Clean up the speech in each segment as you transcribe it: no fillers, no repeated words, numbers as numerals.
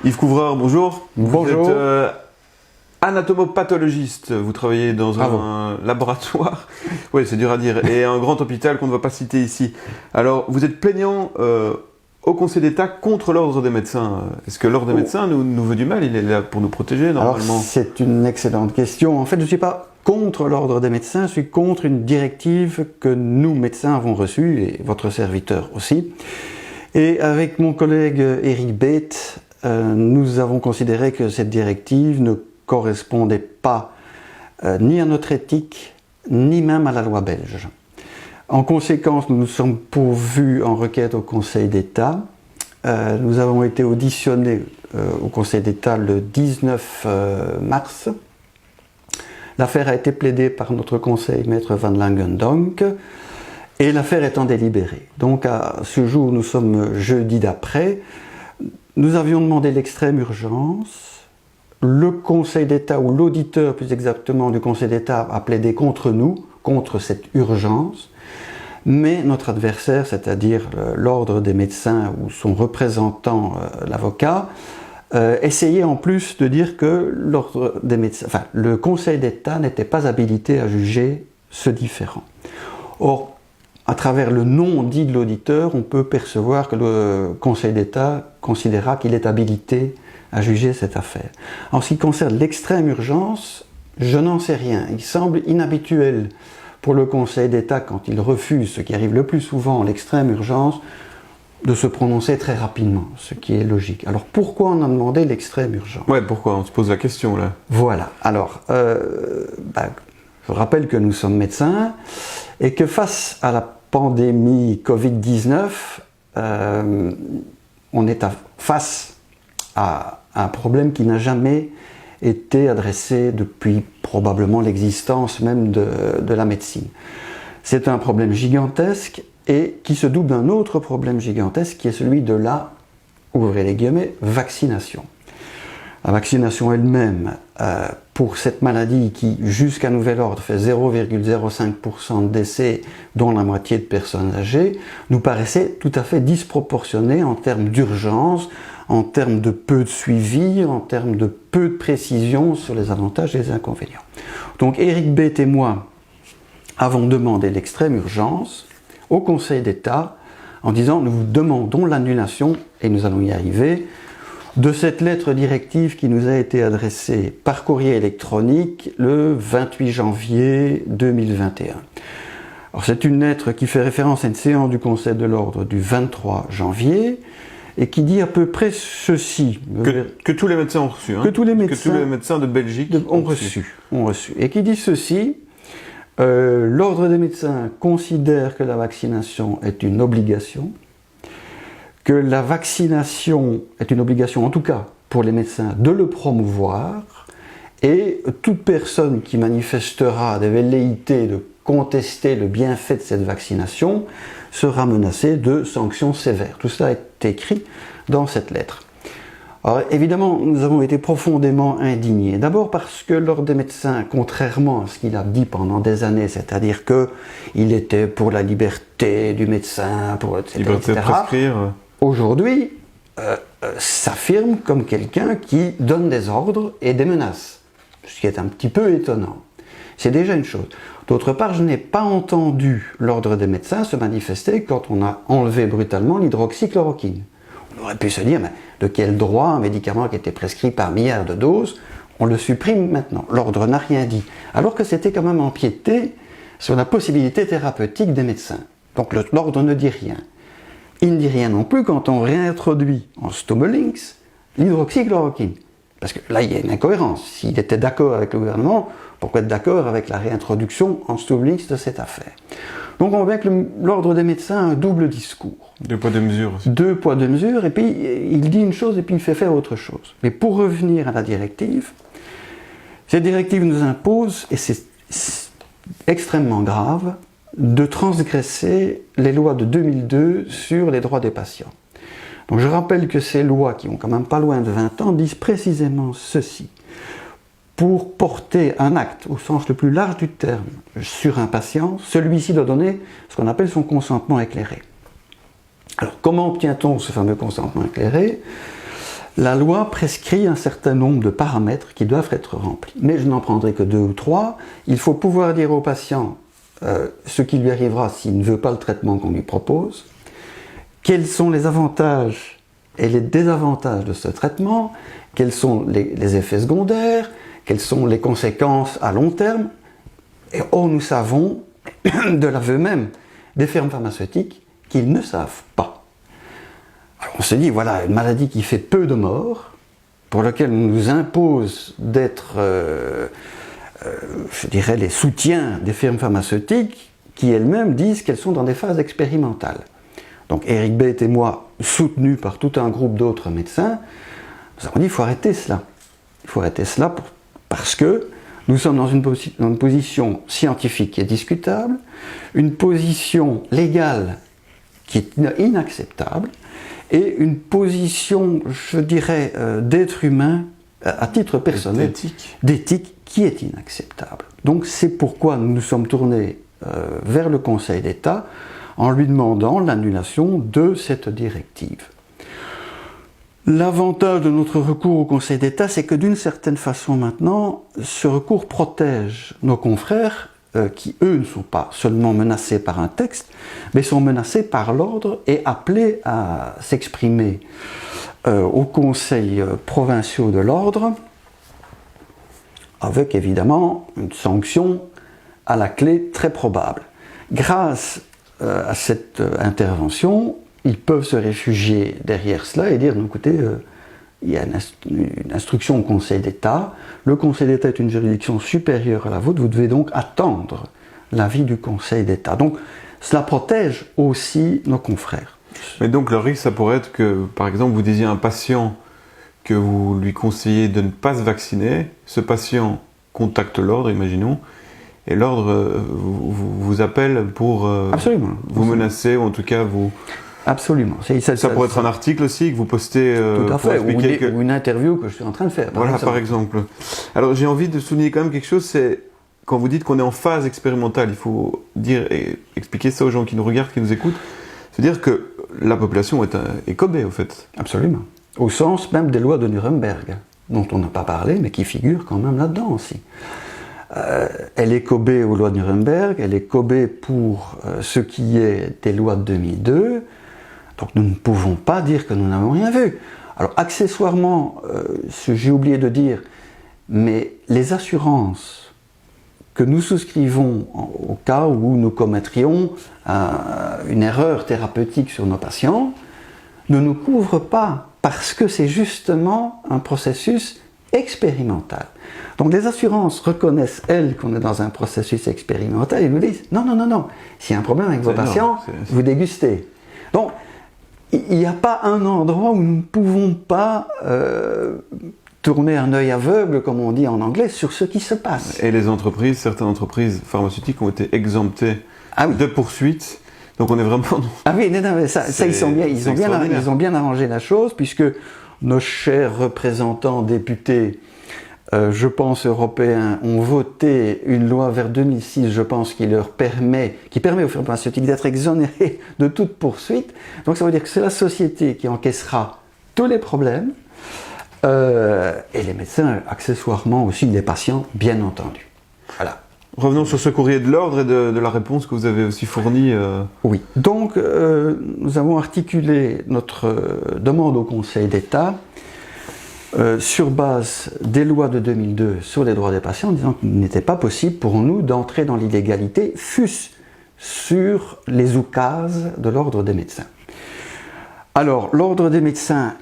Yves Couvreur, bonjour. Bonjour. Vous êtes anatomopathologiste, vous travaillez dans un laboratoire, oui c'est dur à dire, et un grand hôpital qu'on ne va pas citer ici. Alors vous êtes plaignant au Conseil d'État contre l'ordre des médecins. Est-ce que l'ordre des médecins nous veut du mal? Il est là pour nous protéger normalement. Alors c'est une excellente question. En fait je ne suis pas contre l'ordre des médecins, je suis contre une directive que nous médecins avons reçue, et votre serviteur aussi. Et avec mon collègue Eric Bate, nous avons considéré que cette directive ne correspondait pas ni à notre éthique, ni même à la loi belge. En conséquence, nous nous sommes pourvus en requête au Conseil d'État. Nous avons été auditionnés au Conseil d'État le 19 mars. L'affaire a été plaidée par notre conseil, Maître Van Langendonk, et l'affaire étant délibérée. Donc à ce jour, nous sommes jeudi d'après. Nous avions demandé l'extrême urgence. Le Conseil d'État, ou l'auditeur plus exactement du Conseil d'État, a plaidé contre nous, contre cette urgence. Mais notre adversaire, c'est-à-dire l'ordre des médecins ou son représentant, l'avocat, essayait en plus de dire que l'ordre des médecins, le Conseil d'État n'était pas habilité à juger ce différend. Or, à travers le nom dit de l'auditeur, on peut percevoir que le Conseil d'État considéra qu'il est habilité à juger cette affaire. En ce qui concerne l'extrême urgence, je n'en sais rien. Il semble inhabituel pour le Conseil d'État, quand il refuse, ce qui arrive le plus souvent, l'extrême urgence, de se prononcer très rapidement, ce qui est logique. Alors pourquoi on a demandé l'extrême urgence? Ouais, pourquoi? On se pose la question là. Voilà. Alors, je rappelle que nous sommes médecins et que face à la pandémie Covid-19, on est face à un problème qui n'a jamais été adressé depuis probablement l'existence même de la médecine. C'est un problème gigantesque et qui se double d'un autre problème gigantesque qui est celui de la, ouvrez les guillemets, vaccination. La vaccination elle-même, pour cette maladie qui, jusqu'à nouvel ordre, fait 0,05% de décès, dont la moitié de personnes âgées, nous paraissait tout à fait disproportionnée en termes d'urgence, en termes de peu de suivi, en termes de peu de précision sur les avantages et les inconvénients. Donc Eric Bate et moi avons demandé l'extrême urgence au Conseil d'État en disant nous vous demandons l'annulation, et nous allons y arriver, de cette lettre directive qui nous a été adressée par courrier électronique le 28 janvier 2021. Alors c'est une lettre qui fait référence à une séance du Conseil de l'Ordre du 23 janvier et qui dit à peu près ceci. Que tous les médecins ont reçu. Hein, que tous les médecins de Belgique ont reçu. Et qui dit ceci. L'Ordre des médecins considère que la vaccination est une obligation, que la vaccination est une obligation, en tout cas pour les médecins, de le promouvoir, et toute personne qui manifestera des velléités de contester le bienfait de cette vaccination sera menacée de sanctions sévères. Tout cela est écrit dans cette lettre. Alors évidemment, nous avons été profondément indignés. D'abord parce que l'Ordre des médecins, contrairement à ce qu'il a dit pendant des années, c'est-à-dire qu'il était pour la liberté du médecin, pour etc., liberté de prescrire. Aujourd'hui, s'affirme comme quelqu'un qui donne des ordres et des menaces, ce qui est un petit peu étonnant. C'est déjà une chose. D'autre part, je n'ai pas entendu l'Ordre des médecins se manifester quand on a enlevé brutalement l'hydroxychloroquine. On aurait pu se dire, mais de quel droit un médicament qui était prescrit par milliards de doses, on le supprime maintenant. L'Ordre n'a rien dit. Alors que c'était quand même empiété sur la possibilité thérapeutique des médecins. Donc l'Ordre ne dit rien. Il ne dit rien non plus quand on réintroduit en Stommelinx l'hydroxychloroquine. Parce que là, il y a une incohérence. S'il était d'accord avec le gouvernement, pourquoi être d'accord avec la réintroduction en Stommelinx de cette affaire? Donc on voit que l'Ordre des médecins a un double discours. Deux poids, deux mesures aussi. Deux poids, deux mesures, et puis il dit une chose et puis il fait faire autre chose. Mais pour revenir à la directive, cette directive nous impose, et c'est extrêmement grave, de transgresser les lois de 2002 sur les droits des patients. Donc je rappelle que ces lois, qui ont quand même pas loin de 20 ans, disent précisément ceci. Pour porter un acte au sens le plus large du terme sur un patient, celui-ci doit donner ce qu'on appelle son consentement éclairé. Alors comment obtient-on ce fameux consentement éclairé? La loi prescrit un certain nombre de paramètres qui doivent être remplis. Mais je n'en prendrai que 2 ou 3. Il faut pouvoir dire au patient ce qui lui arrivera s'il ne veut pas le traitement qu'on lui propose, quels sont les avantages et les désavantages de ce traitement, quels sont les effets secondaires, quelles sont les conséquences à long terme. Et nous savons, de l'aveu même des firmes pharmaceutiques, qu'ils ne savent pas. Alors on se dit, voilà, une maladie qui fait peu de morts, pour laquelle on nous impose d'être, je dirais, les soutiens des firmes pharmaceutiques, qui elles-mêmes disent qu'elles sont dans des phases expérimentales. Donc Eric Bate et moi, soutenus par tout un groupe d'autres médecins, nous avons dit, il faut arrêter cela. Il faut arrêter cela parce que nous sommes dans une position scientifique qui est discutable, une position légale qui est inacceptable, et une position, je dirais, d'être humain, à titre personnel, d'éthique, qui est inacceptable. Donc c'est pourquoi nous nous sommes tournés vers le Conseil d'État en lui demandant l'annulation de cette directive. L'avantage de notre recours au Conseil d'État, c'est que d'une certaine façon maintenant, ce recours protège nos confrères qui, eux, ne sont pas seulement menacés par un texte, mais sont menacés par l'ordre et appelés à s'exprimer au Conseil provinciaux de l'ordre, avec évidemment une sanction à la clé très probable. Grâce à cette intervention, ils peuvent se réfugier derrière cela et dire, écoutez, il y a une instruction au Conseil d'État, le Conseil d'État est une juridiction supérieure à la vôtre, vous devez donc attendre l'avis du Conseil d'État. Donc cela protège aussi nos confrères. Mais donc le risque, ça pourrait être que, par exemple, vous disiez à un patient que vous lui conseillez de ne pas se vacciner, ce patient contacte l'ordre, imaginons, et l'ordre vous appelle pour vous menacer, ou en tout cas vous... Absolument. Ça pourrait être un article aussi que vous postez tout à fait, ou une interview que je suis en train de faire. Par exemple. Alors j'ai envie de souligner quand même quelque chose, c'est quand vous dites qu'on est en phase expérimentale, il faut dire et expliquer ça aux gens qui nous regardent, qui nous écoutent, c'est-à-dire que la population est cobée, au fait. Absolument. Au sens même des lois de Nuremberg, dont on n'a pas parlé, mais qui figurent quand même là-dedans aussi. Elle est cobée aux lois de Nuremberg, elle est cobée pour ce qui est des lois de 2002, donc nous ne pouvons pas dire que nous n'avons rien vu. Alors accessoirement, j'ai oublié de dire, mais les assurances que nous souscrivons au cas où nous commettrions une erreur thérapeutique sur nos patients ne nous couvrent pas, parce que c'est justement un processus expérimental. Donc les assurances reconnaissent, elles, qu'on est dans un processus expérimental et nous disent non, s'il y a un problème avec vos patients, vous dégustez. Donc il n'y a pas un endroit où nous ne pouvons pas tourner un œil aveugle, comme on dit en anglais, sur ce qui se passe. Et les entreprises, certaines entreprises pharmaceutiques ont été exemptées de poursuites. Donc on est vraiment... Ah oui, mais ça ils ont bien arrangé la chose, puisque nos chers représentants députés, je pense européens, ont voté une loi vers 2006, je pense, qui permet aux firmes pharmaceutiques d'être exonérées de toute poursuite. Donc ça veut dire que c'est la société qui encaissera tous les problèmes, et les médecins, accessoirement aussi, les patients, bien entendu. Voilà. Revenons sur ce courrier de l'ordre et de la réponse que vous avez aussi fournie. Oui, donc nous avons articulé notre demande au Conseil d'État sur base des lois de 2002 sur les droits des patients, en disant qu'il n'était pas possible pour nous d'entrer dans l'illégalité, fût-ce sur les oukases de l'ordre des médecins. Alors, l'ordre des médecins,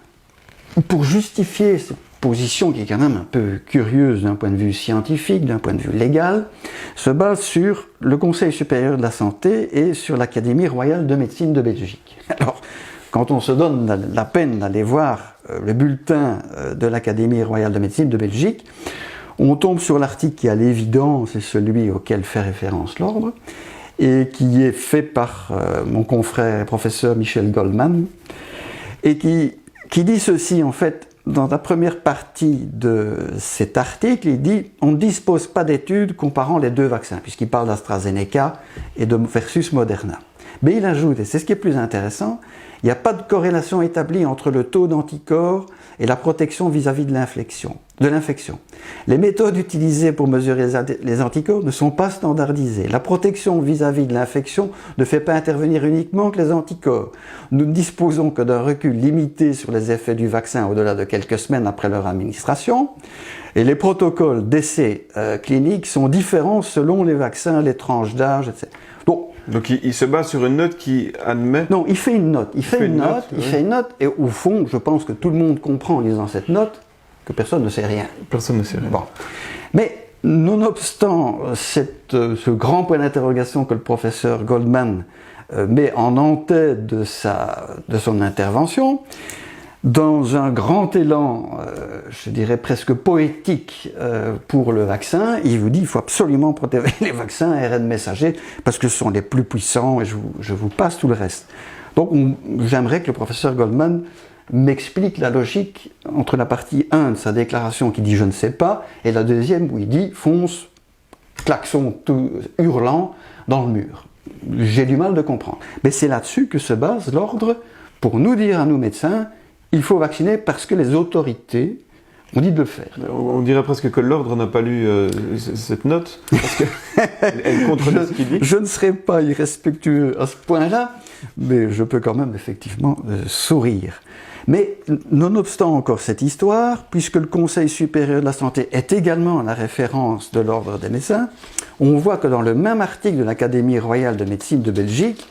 pour justifier cette position qui est quand même un peu curieuse d'un point de vue scientifique, d'un point de vue légal, se base sur le Conseil supérieur de la santé et sur l'Académie royale de médecine de Belgique. Alors, quand on se donne la peine d'aller voir le bulletin de l'Académie royale de médecine de Belgique, on tombe sur l'article qui, à l'évidence, est celui auquel fait référence l'ordre, et qui est fait par mon confrère professeur Michel Goldman, et qui dit ceci, en fait, dans la première partie de cet article, il dit « On ne dispose pas d'études comparant les deux vaccins », puisqu'il parle d'AstraZeneca et de versus Moderna. Mais il ajoute, et c'est ce qui est plus intéressant, il n'y a pas de corrélation établie entre le taux d'anticorps et la protection vis-à-vis de l'infection. Les méthodes utilisées pour mesurer les anticorps ne sont pas standardisées. La protection vis-à-vis de l'infection ne fait pas intervenir uniquement que les anticorps. Nous ne disposons que d'un recul limité sur les effets du vaccin au-delà de quelques semaines après leur administration. Et les protocoles d'essais cliniques sont différents selon les vaccins, les tranches d'âge, etc. Donc il se base sur une note qui admet... Non, il fait une note. Il fait une note, et au fond, je pense que tout le monde comprend en lisant cette note que personne ne sait rien. Personne ne sait rien. Bon. Mais nonobstant ce grand point d'interrogation que le professeur Goldman met en en-tête de son intervention, dans un grand élan, je dirais presque poétique pour le vaccin, il vous dit qu'il faut absolument protéger les vaccins ARN messagers parce que ce sont les plus puissants et je vous passe tout le reste. Donc j'aimerais que le professeur Goldman m'explique la logique entre la partie 1 de sa déclaration qui dit « je ne sais pas » et la deuxième où il dit « fonce, klaxon tout hurlant dans le mur ». J'ai du mal de comprendre. Mais c'est là-dessus que se base l'ordre pour nous dire à nous médecins « il faut vacciner parce que les autorités ont dit de le faire ». On dirait presque que l'ordre n'a pas lu cette note, parce qu'elle contredit ce qu'il dit. Je ne serai pas irrespectueux à ce point-là, mais je peux quand même effectivement sourire. Mais nonobstant encore cette histoire, puisque le Conseil supérieur de la santé est également la référence de l'ordre des médecins, on voit que dans le même article de l'Académie royale de médecine de Belgique,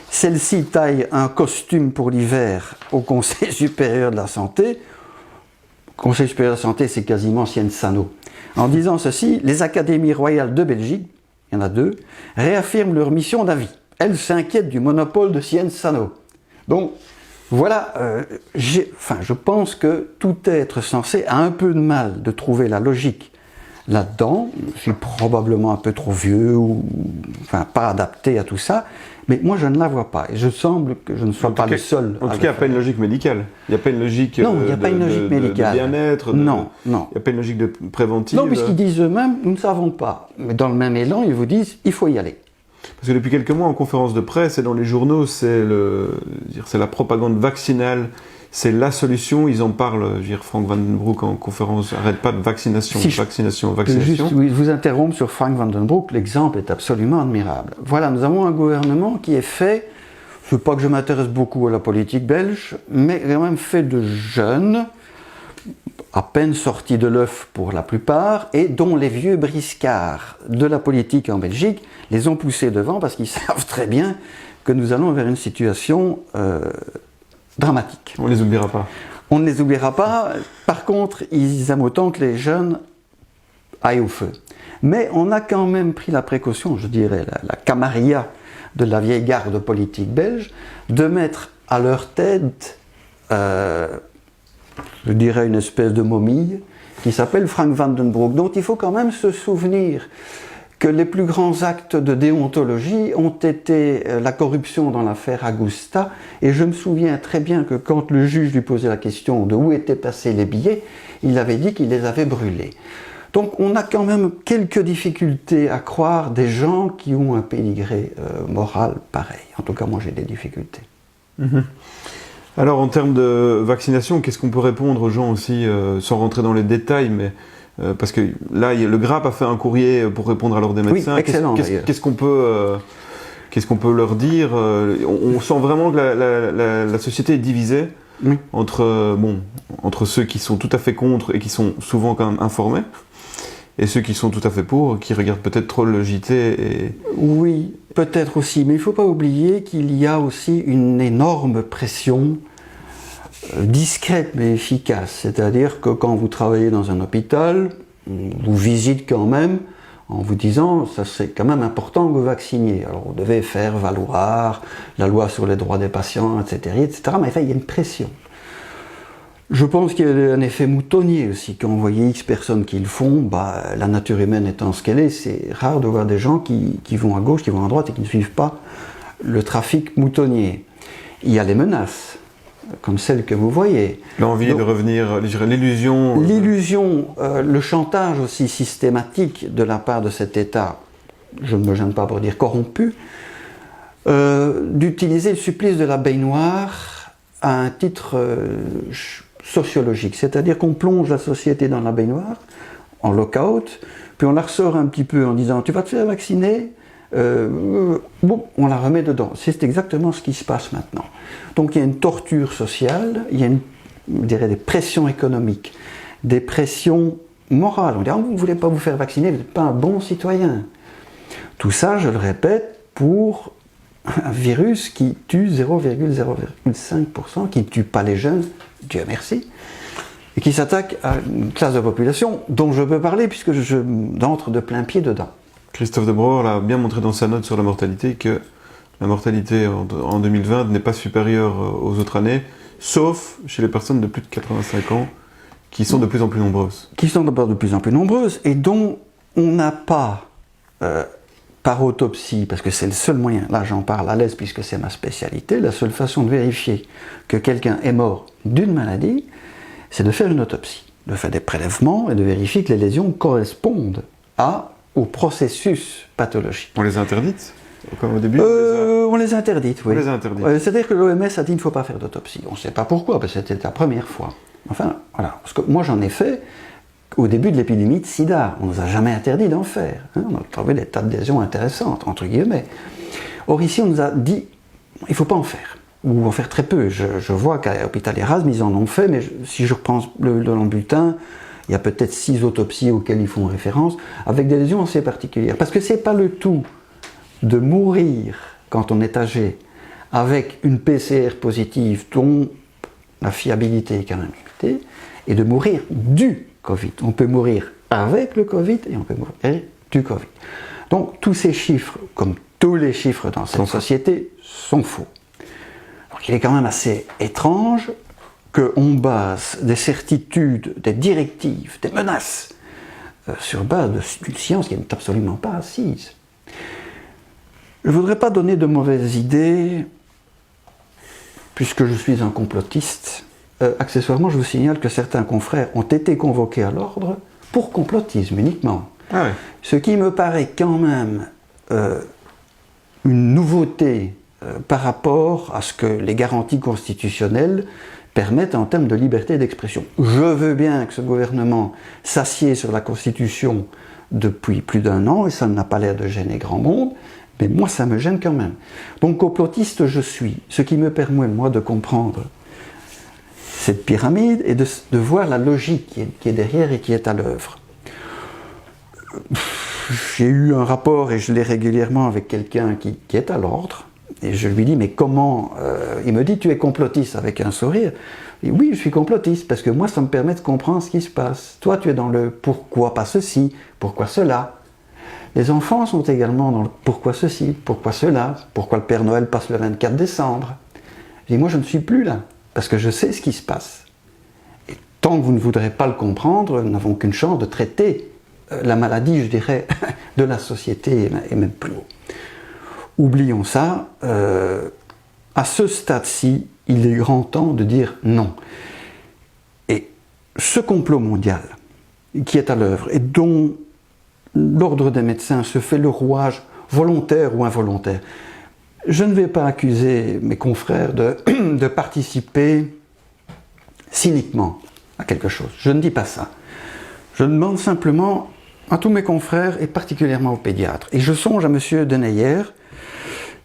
celle-ci taille un costume pour l'hiver au Conseil supérieur de la santé. Le Conseil supérieur de la santé, c'est quasiment Sciences Sano. En disant ceci, les Académies royales de Belgique, il y en a 2, réaffirment leur mission d'avis. Elles s'inquiètent du monopole de Sciences Sano. Donc, voilà, je pense que tout être censé a un peu de mal de trouver la logique là-dedans. Je suis probablement un peu trop vieux ou pas adapté à tout ça, mais moi je ne la vois pas et je semble que je ne sois pas le seul. En tout cas, il n'y a pas une logique médicale. Il n'y a pas une logique de bien-être. Non. Il n'y a pas une logique de préventive. Non, puisqu'ils disent eux-mêmes, nous ne savons pas. Mais dans le même élan, ils vous disent, il faut y aller. Parce que depuis quelques mois, en conférence de presse et dans les journaux, c'est la propagande vaccinale, c'est la solution. Ils en parlent, Frank Van Den Broek en conférence, arrête pas de vaccination, vaccination. Juste vous interrompre sur Frank Van Den Broek, l'exemple est absolument admirable. Voilà, nous avons un gouvernement qui est fait, je ne veux pas que je m'intéresse beaucoup à la politique belge, mais quand même fait de jeunes, à peine sortis de l'œuf pour la plupart, et dont les vieux briscards de la politique en Belgique les ont poussés devant parce qu'ils savent très bien que nous allons vers une situation dramatique. On ne les oubliera pas. On ne les oubliera pas. Par contre, ils aiment autant que les jeunes aillent au feu. Mais on a quand même pris la précaution, je dirais, la camarilla de la vieille garde politique belge, de mettre à leur tête je dirais une espèce de momie, qui s'appelle Frank Van Den Broek, dont il faut quand même se souvenir que les plus grands actes de déontologie ont été la corruption dans l'affaire Augusta, et je me souviens très bien que quand le juge lui posait la question de où étaient passés les billets, il avait dit qu'il les avait brûlés. Donc on a quand même quelques difficultés à croire des gens qui ont un pédigré moral pareil. En tout cas, moi j'ai des difficultés. Mm-hmm. Alors en termes de vaccination, qu'est-ce qu'on peut répondre aux gens aussi, sans rentrer dans les détails, mais parce que là, le GRAP a fait un courrier pour répondre à l'ordre des médecins. Oui, excellent. Qu'est-ce qu'on peut leur dire? On sent vraiment que la société est divisée entre ceux qui sont tout à fait contre et qui sont souvent quand même informés, et ceux qui sont tout à fait pour, qui regardent peut-être trop le JT. Oui, peut-être aussi, mais il ne faut pas oublier qu'il y a aussi une énorme pression discrète mais efficace. C'est-à-dire que quand vous travaillez dans un hôpital, on vous visite quand même en vous disant ça c'est quand même important que vous vacciniez. Alors vous devez faire valoir la loi sur les droits des patients, etc. mais enfin, il y a une pression. Je pense qu'il y a un effet moutonnier aussi. Quand vous voyez X personnes qui le font, la nature humaine étant ce qu'elle est, c'est rare de voir des gens qui vont à gauche, qui vont à droite et qui ne suivent pas le trafic moutonnier. Il y a les menaces, comme celles que vous voyez. L'envie de revenir, l'illusion... L'illusion, le chantage aussi systématique de la part de cet État, je ne me gêne pas pour dire corrompu, d'utiliser le supplice de la baignoire à un titre sociologique, c'est-à-dire qu'on plonge la société dans la baignoire, en lock-out, puis on la ressort un petit peu en disant « tu vas te faire vacciner ?» bon, on la remet dedans. C'est exactement ce qui se passe maintenant. Donc il y a une torture sociale, il y a je dirais des pressions économiques, des pressions morales. On dit « vous ne voulez pas vous faire vacciner, vous n'êtes pas un bon citoyen ». Tout ça, je le répète, pour un virus qui tue 0,05%, qui ne tue pas les jeunes, Dieu merci, et qui s'attaque à une classe de population dont je peux parler puisque j'entre de plein pied dedans. Christophe de Brouwer l'a bien montré dans sa note sur la mortalité que la mortalité en 2020 n'est pas supérieure aux autres années, sauf chez les personnes de plus de 85 ans qui sont de plus en plus nombreuses. Qui sont d'abord de plus en plus nombreuses et dont on n'a pas, par autopsie, parce que c'est le seul moyen, là j'en parle à l'aise puisque c'est ma spécialité, la seule façon de vérifier que quelqu'un est mort d'une maladie, c'est de faire une autopsie, de faire des prélèvements et de vérifier que les lésions correspondent au processus pathologique. On les a interdites, comme au début on les a interdites, oui. On les a interdites. C'est-à-dire que l'OMS a dit qu'il ne faut pas faire d'autopsie. On ne sait pas pourquoi, parce que c'était la première fois. Enfin, voilà. Parce que moi j'en ai fait au début de l'épidémie de sida. On ne nous a jamais interdit d'en faire. Hein. On a trouvé des tas de lésions intéressantes, entre guillemets. Or ici, on nous a dit il ne faut pas en faire. Ou en faire très peu. Je vois qu'à l'hôpital Erasme, ils en ont fait, mais si je reprends le bulletin, il y a peut-être 6 autopsies auxquelles ils font référence, avec des lésions assez particulières. Parce que ce n'est pas le tout de mourir quand on est âgé avec une PCR positive dont la fiabilité est quand même limitée, et de mourir du Covid. On peut mourir avec le Covid et on peut mourir du Covid. Donc tous ces chiffres, comme tous les chiffres dans cette société, sont faux. Donc il est quand même assez étrange qu'on base des certitudes, des directives, des menaces sur base d'une science qui n'est absolument pas assise. Je ne voudrais pas donner de mauvaises idées, puisque je suis un complotiste. Accessoirement, je vous signale que certains confrères ont été convoqués à l'ordre pour complotisme uniquement. Ah ouais. Ce qui me paraît quand même une nouveauté par rapport à ce que les garanties constitutionnelles permettent en termes de liberté d'expression. Je veux bien que ce gouvernement s'assied sur la Constitution depuis plus d'1 an, et ça n'a pas l'air de gêner grand monde, mais moi ça me gêne quand même. Donc complotiste je suis, ce qui me permet moi de comprendre cette pyramide et de voir la logique qui est derrière et qui est à l'œuvre. J'ai eu un rapport, et je l'ai régulièrement avec quelqu'un qui est à l'ordre, et je lui dis, mais comment il me dit, tu es complotiste, avec un sourire. Et oui, je suis complotiste, parce que moi, ça me permet de comprendre ce qui se passe. Toi, tu es dans le pourquoi pas ceci, pourquoi cela. Les enfants sont également dans le pourquoi ceci, pourquoi cela, pourquoi le Père Noël passe le 24 décembre. Je dis, moi, je ne suis plus là, parce que je sais ce qui se passe. Et tant que vous ne voudrez pas le comprendre, nous n'avons qu'une chance de traiter la maladie, je dirais, de la société, et même plus haut. Oublions ça, à ce stade-ci, il est grand temps de dire non. Et ce complot mondial qui est à l'œuvre et dont l'ordre des médecins se fait le rouage volontaire ou involontaire, je ne vais pas accuser mes confrères de participer cyniquement à quelque chose. Je ne dis pas ça. Je demande simplement à tous mes confrères et particulièrement aux pédiatres. Et je songe à M. Deneyer,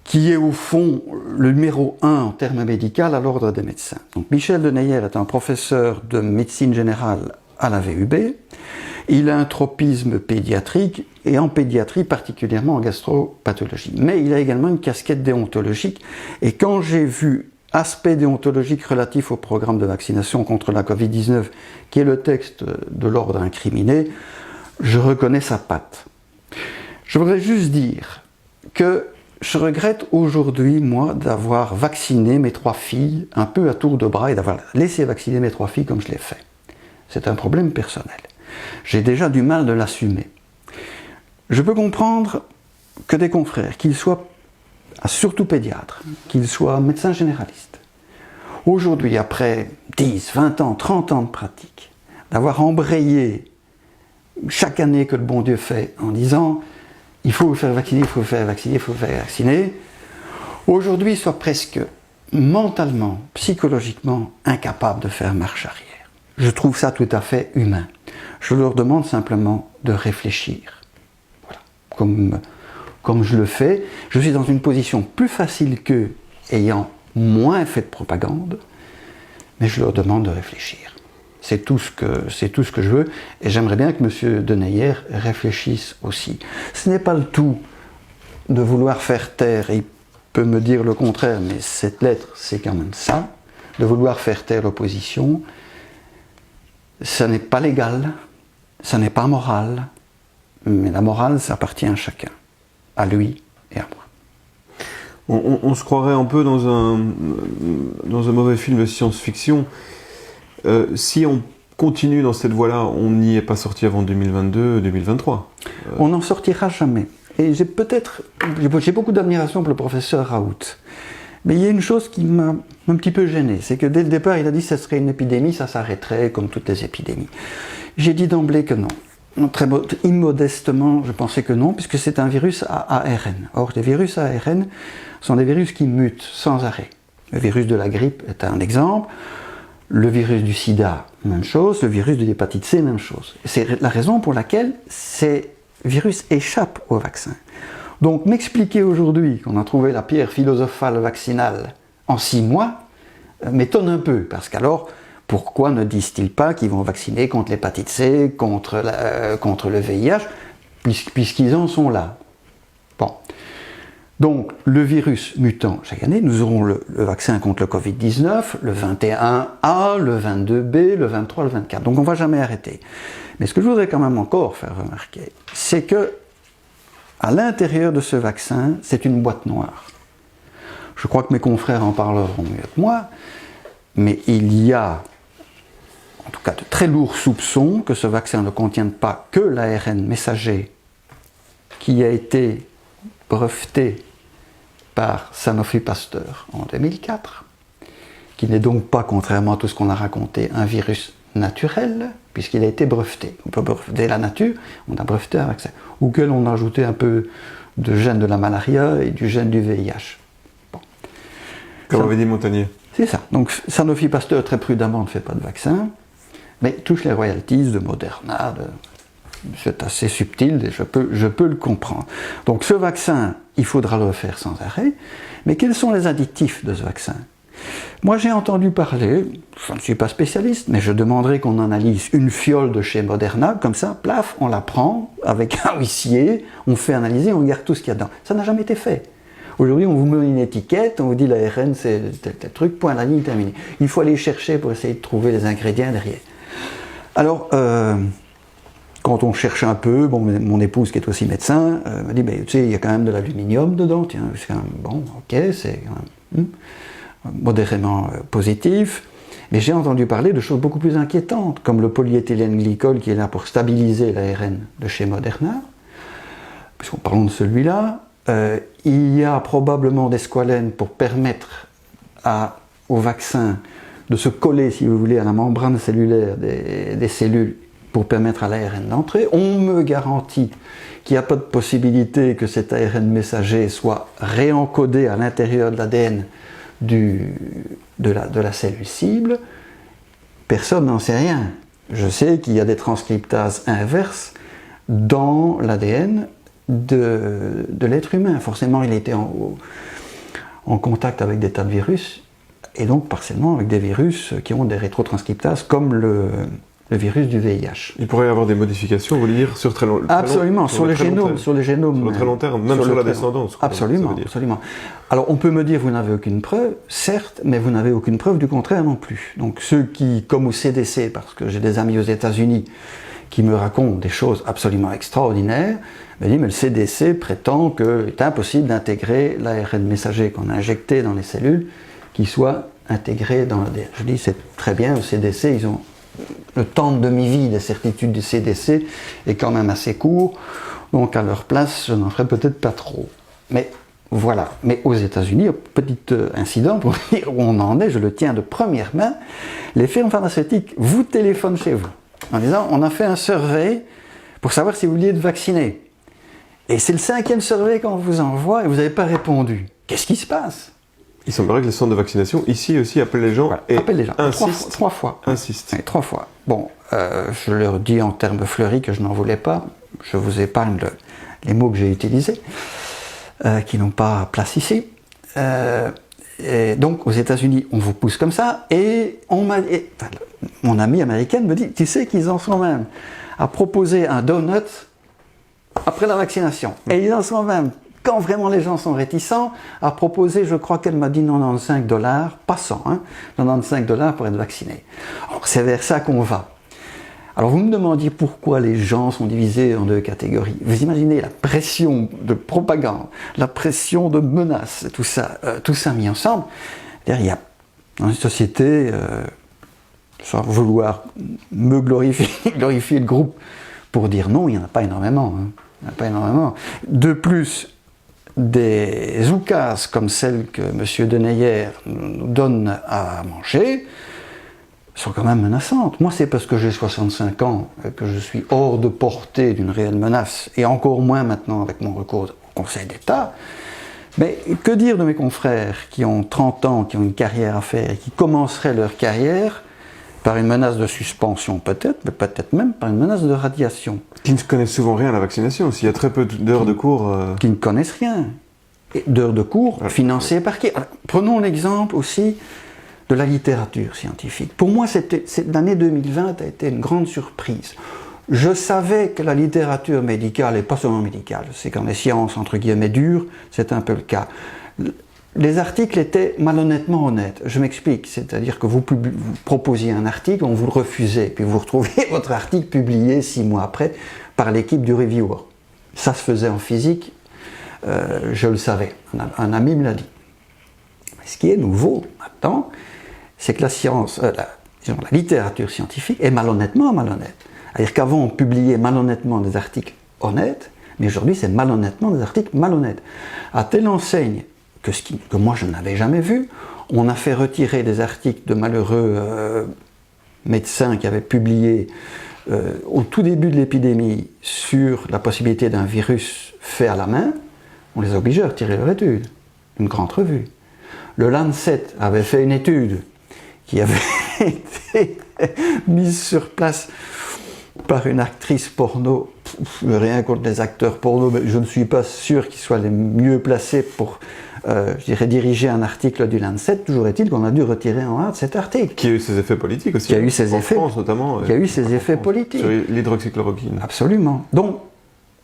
qui est au fond le numéro 1 en termes médicaux à l'ordre des médecins. Donc Michel Deneyer est un professeur de médecine générale à la VUB. Il a un tropisme pédiatrique, et en pédiatrie particulièrement en gastropathologie. Mais il a également une casquette déontologique, et quand j'ai vu aspect déontologique relatif au programme de vaccination contre la Covid-19, qui est le texte de l'ordre incriminé, je reconnais sa patte. Je voudrais juste dire que je regrette aujourd'hui, moi, d'avoir vacciné mes 3 filles un peu à tour de bras et d'avoir laissé vacciner mes 3 filles comme je l'ai fait. C'est un problème personnel. J'ai déjà du mal de l'assumer. Je peux comprendre que des confrères, qu'ils soient surtout pédiatres, qu'ils soient médecins généralistes, aujourd'hui, après 10, 20 ans, 30 ans de pratique, d'avoir embrayé chaque année que le bon Dieu fait en disant il faut vous faire vacciner, il faut vous faire vacciner, il faut vous faire vacciner, aujourd'hui soient presque mentalement, psychologiquement incapables de faire marche arrière. Je trouve ça tout à fait humain. Je leur demande simplement de réfléchir. Voilà. Comme je le fais, je suis dans une position plus facile qu'eux, ayant moins fait de propagande, mais je leur demande de réfléchir. C'est tout ce que je veux, et j'aimerais bien que M. Deneyer réfléchisse aussi. Ce n'est pas le tout de vouloir faire taire, et il peut me dire le contraire, mais cette lettre, c'est quand même ça, de vouloir faire taire l'opposition. Ça n'est pas légal, ça n'est pas moral, mais la morale, ça appartient à chacun, à lui et à moi. On se croirait un peu dans un mauvais film de science-fiction. Si on continue dans cette voie-là, on n'y est pas sorti avant 2022-2023. On n'en sortira jamais. Et j'ai beaucoup d'admiration pour le professeur Raoult. Mais il y a une chose qui m'a un petit peu gêné, c'est que dès le départ, il a dit que ce serait une épidémie, ça s'arrêterait comme toutes les épidémies. J'ai dit d'emblée que non. Très immodestement, je pensais que non, puisque c'est un virus à ARN. Or, les virus à ARN sont des virus qui mutent sans arrêt. Le virus de la grippe est un exemple. Le virus du sida, même chose. Le virus de l'hépatite C, même chose. C'est la raison pour laquelle ces virus échappent au vaccin. Donc, m'expliquer aujourd'hui qu'on a trouvé la pierre philosophale vaccinale en 6 mois m'étonne un peu, parce qu'alors, pourquoi ne disent-ils pas qu'ils vont vacciner contre l'hépatite C, contre le VIH, puisqu'ils en sont là? Bon. Donc, le virus mutant chaque année, nous aurons le vaccin contre le Covid-19, le 21A, le 22B, le 23, le 24. Donc, on ne va jamais arrêter. Mais ce que je voudrais quand même encore faire remarquer, c'est que à l'intérieur de ce vaccin, c'est une boîte noire. Je crois que mes confrères en parleront mieux que moi, mais il y a en tout cas de très lourds soupçons que ce vaccin ne contienne pas que l'ARN messager qui a été breveté par Sanofi Pasteur en 2004, qui n'est donc pas, contrairement à tout ce qu'on a raconté, un virus naturel, puisqu'il a été breveté. On peut breveter la nature, on a breveté un vaccin, auquel on a ajouté un peu de gène de la malaria et du gène du VIH. Bon. Comme avait dit Montagnier. C'est ça. Donc Sanofi Pasteur, très prudemment, ne fait pas de vaccin, mais touche les royalties de Moderna. C'est assez subtil et je peux le comprendre. Donc ce vaccin, il faudra le faire sans arrêt, mais quels sont les additifs de ce vaccin? Moi j'ai entendu parler, je ne suis pas spécialiste, mais je demanderai qu'on analyse une fiole de chez Moderna, comme ça, plaf, on la prend avec un huissier, on fait analyser, on regarde tout ce qu'il y a dedans. Ça n'a jamais été fait. Aujourd'hui, on vous met une étiquette, on vous dit l'ARN c'est tel truc, point, la ligne terminée. Il faut aller chercher pour essayer de trouver les ingrédients derrière. Alors, quand on cherche un peu, bon, mon épouse qui est aussi médecin me dit, tu sais, il y a quand même de l'aluminium dedans, tiens, c'est quand même bon, ok, c'est quand même modérément positif. Mais j'ai entendu parler de choses beaucoup plus inquiétantes, comme le polyéthylène glycol qui est là pour stabiliser l'ARN de chez Moderna. Puisqu'on parle de celui-là, il y a probablement des squalènes pour permettre au vaccin de se coller, si vous voulez, à la membrane cellulaire des cellules pour permettre à l'ARN d'entrer. On me garantit qu'il n'y a pas de possibilité que cet ARN messager soit réencodé à l'intérieur de l'ADN de la cellule cible. Personne n'en sait rien. Je sais qu'il y a des transcriptases inverses dans l'ADN de l'être humain. Forcément, il était en contact avec des tas de virus, et donc partiellement avec des virus qui ont des rétrotranscriptases, comme le virus du VIH. Il pourrait y avoir des modifications, vous voulez dire, sur très long terme? Absolument, sur les génomes. Sur le très long terme, même sur la descendance. Absolument, absolument. Alors on peut me dire, vous n'avez aucune preuve, certes, mais vous n'avez aucune preuve du contraire non plus. Donc ceux qui, comme au CDC, parce que j'ai des amis aux États-Unis qui me racontent des choses absolument extraordinaires, me disent, mais le CDC prétend qu'il est impossible d'intégrer l'ARN messager qu'on a injecté dans les cellules, qui soit intégré dans l'ADN. Je dis, c'est très bien, au CDC, ils ont le temps de demi-vie des certitudes du CDC est quand même assez court, donc à leur place, je n'en ferai peut-être pas trop. Mais voilà. Mais aux États-Unis, petit incident pour dire où on en est, je le tiens de première main, les firmes pharmaceutiques vous téléphonent chez vous en disant, on a fait un survey pour savoir si vous vouliez être vacciné. Et c'est le 5e survey qu'on vous envoie et vous n'avez pas répondu. qu'est-ce qui se passe? Il semblerait que les centres de vaccination, ici aussi, appellent les gens et appellent les gens. insistent. Trois fois. Insistent. Oui, 3 fois. Bon, je leur dis en termes fleuris que je n'en voulais pas. Je vous épargne les mots que j'ai utilisés, qui n'ont pas place ici. Et donc, aux États-Unis, on vous pousse comme ça. Et mon amie américaine me dit, tu sais qu'ils en sont même à proposer un donut après la vaccination. Et ils en sont même, quand vraiment les gens sont réticents, à proposer, je crois qu'elle m'a dit $95, pas 100, hein, $95 pour être vacciné. Alors c'est vers ça qu'on va. Alors vous me demandiez pourquoi les gens sont divisés en 2 catégories. Vous imaginez la pression de propagande, la pression de menaces, tout ça mis ensemble. Il y a dans une société, sans vouloir me glorifier le groupe, pour dire non, il n'y en a pas énormément. Hein. Il n'y en a pas énormément. De plus, des oukases comme celles que M. Deneyer nous donne à manger sont quand même menaçantes. Moi, c'est parce que j'ai 65 ans que je suis hors de portée d'une réelle menace, et encore moins maintenant avec mon recours au Conseil d'État. Mais que dire de mes confrères qui ont 30 ans, qui ont une carrière à faire, et qui commenceraient leur carrière par une menace de suspension peut-être, mais peut-être même par une menace de radiation. Qui ne connaissent souvent rien à la vaccination, s'il y a très peu d'heures de cours... Qui ne connaissent rien. D'heures de cours financées par qui? Alors, prenons l'exemple aussi de la littérature scientifique. Pour moi, l'année 2020 a été une grande surprise. Je savais que la littérature médicale, et pas seulement médicale, c'est qu'en les sciences, entre guillemets, dures, c'est un peu le cas. Les articles étaient malhonnêtement honnêtes. Je m'explique, c'est-à-dire que vous proposiez un article, on vous le refusait, puis vous retrouviez votre article publié 6 mois après par l'équipe du reviewer. Ça se faisait en physique, je le savais, un ami me l'a dit. Ce qui est nouveau maintenant, c'est que la science, la littérature scientifique est malhonnêtement malhonnête. C'est-à-dire qu'avant on publiait malhonnêtement des articles honnêtes, mais aujourd'hui c'est malhonnêtement des articles malhonnêtes. À telle enseigne que moi je n'avais jamais vu, on a fait retirer des articles de malheureux médecins qui avaient publié au tout début de l'épidémie sur la possibilité d'un virus fait à la main. On les a obligés à retirer leur étude, une grande revue. Le Lancet avait fait une étude qui avait été mise sur place par une actrice porno. Rien contre les acteurs porno, mais je ne suis pas sûr qu'ils soient les mieux placés pour, diriger un article du Lancet. Toujours est-il qu'on a dû retirer en hâte cet article. Qui a eu ses effets politiques aussi. Qui a eu ses effets, France notamment. Qui a eu ses effets politiques. Sur l'hydroxychloroquine. Absolument. Donc,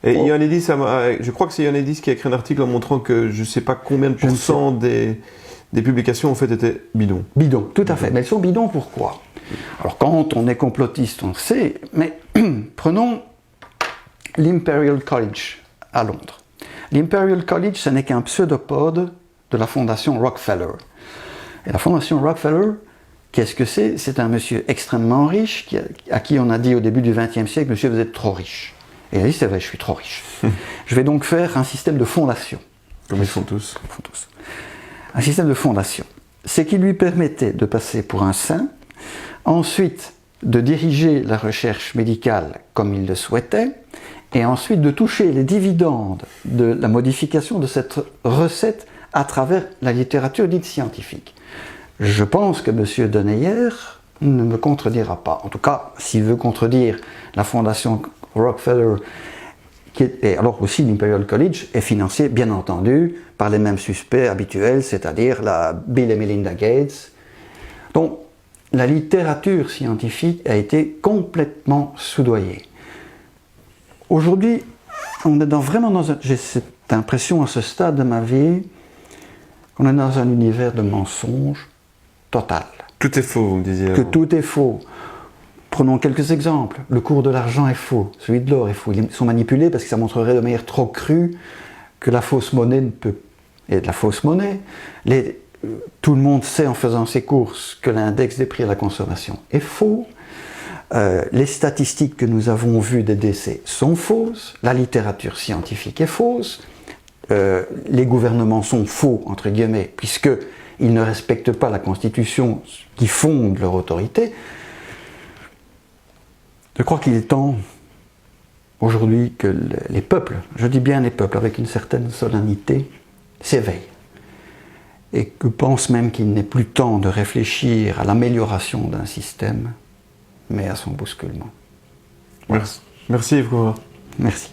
et Ioannidis, je crois que c'est Ioannidis qui a écrit un article en montrant que je ne sais pas combien de pourcents des publications en fait étaient bidons. Bidons, tout à fait. Mais elles sont bidons pourquoi? Alors quand on est complotiste, on sait, mais prenons l'Imperial College à Londres. L'Imperial College, ce n'est qu'un pseudopode de la fondation Rockefeller. Et la fondation Rockefeller, qu'est-ce que c'est? C'est un monsieur extrêmement riche à qui on a dit au début du XXe siècle, monsieur, vous êtes trop riche. Et il a dit, c'est vrai, je suis trop riche. Je vais donc faire un système de fondation. Comme ils font tous. Un système de fondation. C'est qui lui permettait de passer pour un saint, ensuite de diriger la recherche médicale comme il le souhaitait, et ensuite de toucher les dividendes de la modification de cette recette à travers la littérature dite scientifique. Je pense que M. Deneyer ne me contredira pas. En tout cas, s'il veut contredire la fondation Rockefeller, et alors aussi l'Imperial College est financé, bien entendu, par les mêmes suspects habituels, c'est-à-dire la Bill et Melinda Gates. Donc, la littérature scientifique a été complètement soudoyée. Aujourd'hui, on est vraiment j'ai cette impression à ce stade de ma vie qu'on est dans un univers de mensonges total. Tout est faux, vous me disiez. Que tout est faux. Prenons quelques exemples. Le cours de l'argent est faux, celui de l'or est faux. Ils sont manipulés parce que ça montrerait de manière trop crue que la fausse monnaie ne peut. Et de la fausse monnaie, tout le monde sait en faisant ses courses que l'index des prix à la consommation est faux. Les statistiques que nous avons vues des décès sont fausses. La littérature scientifique est fausse. Les gouvernements sont faux, entre guillemets, puisqu'ils ne respectent pas la Constitution qui fonde leur autorité. Je crois qu'il est temps, aujourd'hui, que les peuples, je dis bien les peuples, avec une certaine solennité, s'éveillent. et que pense même qu'il n'est plus temps de réfléchir à l'amélioration d'un système, mais à son bousculement. Merci. Merci Yves Couvreur. Merci.